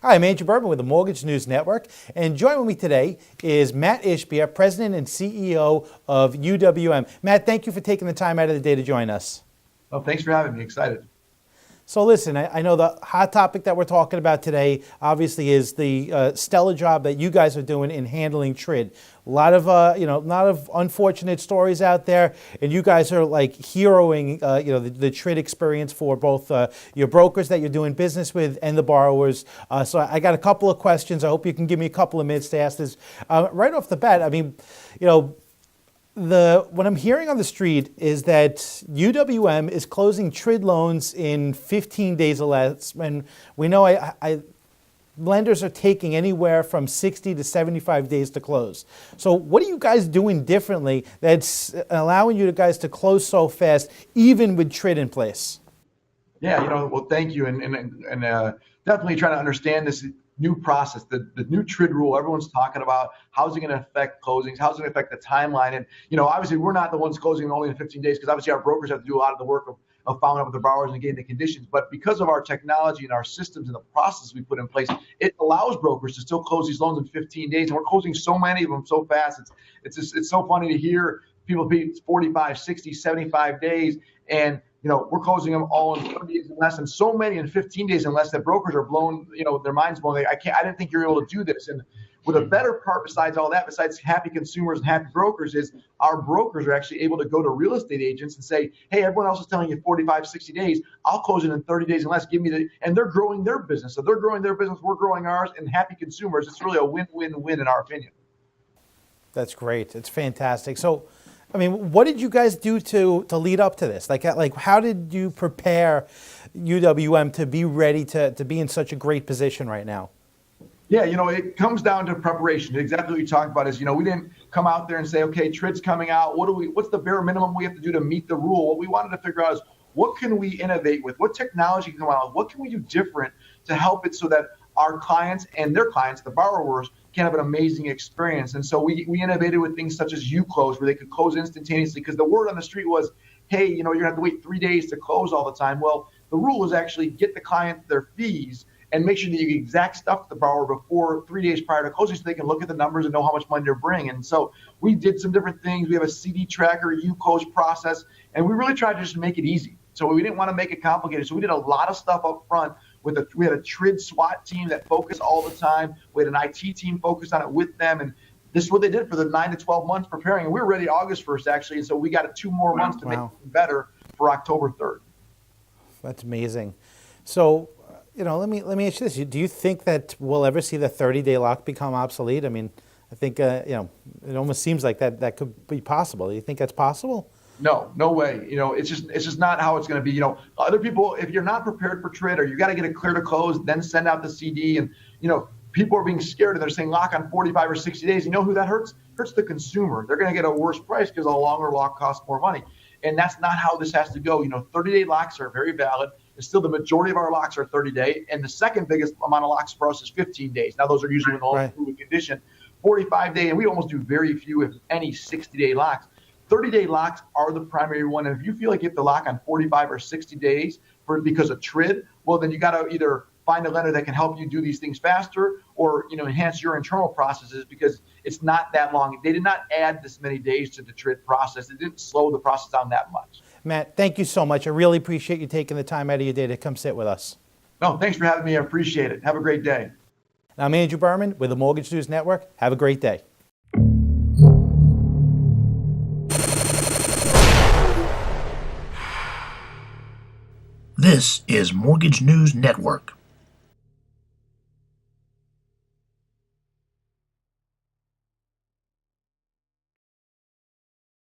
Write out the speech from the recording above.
Hi, I'm Andrew Berman with the Mortgage News Network, and joining me today is Matt Ishbia, President and CEO of UWM. Matt, thank you for taking the time out of the day to join us. Well, thanks for having me. Excited. So listen, I know the hot topic that we're talking about today obviously is the stellar job that you guys are doing in handling TRID. A lot of unfortunate stories out there, and you guys are like heroing the TRID experience for both your brokers that you're doing business with and the borrowers. So I got a couple of questions. I hope you can give me a couple of minutes to ask this. Right off the bat, I mean, what I'm hearing on the street is that UWM is closing TRID loans in 15 days or less, and we know lenders are taking anywhere from 60 to 75 days to close. So what are you guys doing differently that's allowing you guys to close so fast, even with TRID in place? Yeah, well, thank you, and definitely trying to understand this new process, the new TRID rule. Everyone's talking about how's it going to affect closings, how's it going to affect the timeline, and obviously we're not the ones closing only in 15 days because obviously our brokers have to do a lot of the work of following up with the borrowers and getting the conditions. But because of our technology and our systems and the process we put in place, it allows brokers to still close these loans in 15 days, and we're closing so many of them so fast. It's so funny to hear people be 45, 60, 75 days, and we're closing them all in 30 days and less, and so many in 15 days and less that brokers are blown, their minds blown. I didn't think you were able to do this. And with a better part besides all that, besides happy consumers and happy brokers, is our brokers are actually able to go to real estate agents and say, hey, everyone else is telling you 45, 60 days. I'll close it in 30 days and less. And they're growing their business. So they're growing their business, we're growing ours, and happy consumers. It's really a win-win-win in our opinion. That's great. It's fantastic. So, I mean, what did you guys do to lead up to this? Like how did you prepare UWM to be ready to be in such a great position right now? Yeah, it comes down to preparation. Exactly what you talked about is, we didn't come out there and say, okay, TRID's coming out. What's the bare minimum we have to do to meet the rule? What we wanted to figure out is what can we innovate with? What technology can come out? What can we do different to help it so that our clients and their clients, the borrowers, can have an amazing experience? And so we innovated with things such as UClose, where they could close instantaneously, because the word on the street was, hey, you're gonna have to wait 3 days to close all the time. Well, the rule is actually get the client their fees and make sure that you exact stuff to the borrower before 3 days prior to closing, so they can look at the numbers and know how much money they're bringing. And so we did some different things. We have a CD tracker, UClose process, and we really tried to just make it easy. So we didn't want to make it complicated. So we did a lot of stuff up front. We had a TRID SWAT team that focused all the time. We had an IT team focused on it with them. And this is what they did for the 9 to 12 months preparing. And we were ready August 1st, actually. And so we got 2 more months to make it better for October 3rd. That's amazing. So, let me ask you this. Do you think that we'll ever see the 30-day lock become obsolete? I mean, I think, it almost seems like that could be possible. Do you think that's possible? No way. It's just not how it's going to be. Other people, if you're not prepared for TRID, or you got to get it clear to close, then send out the CD. And, people are being scared and they're saying lock on 45 or 60 days. You know who that hurts? Hurts the consumer. They're going to get a worse price because a longer lock costs more money. And that's not how this has to go. 30-day locks are very valid. And still, the majority of our locks are 30-day. And the second biggest amount of locks for us is 15 days. Now, those are usually in the loan improvement condition. 45-day, and we almost do very few, if any, 60-day locks. 30-day locks are the primary one. And if you feel like you have to lock on 45 or 60 days because of TRID, well, then you got to either find a lender that can help you do these things faster, or enhance your internal processes, because it's not that long. They did not add this many days to the TRID process. It didn't slow the process down that much. Matt, thank you so much. I really appreciate you taking the time out of your day to come sit with us. No, thanks for having me. I appreciate it. Have a great day. I'm Andrew Berman with the Mortgage News Network. Have a great day. This is Mortgage News Network.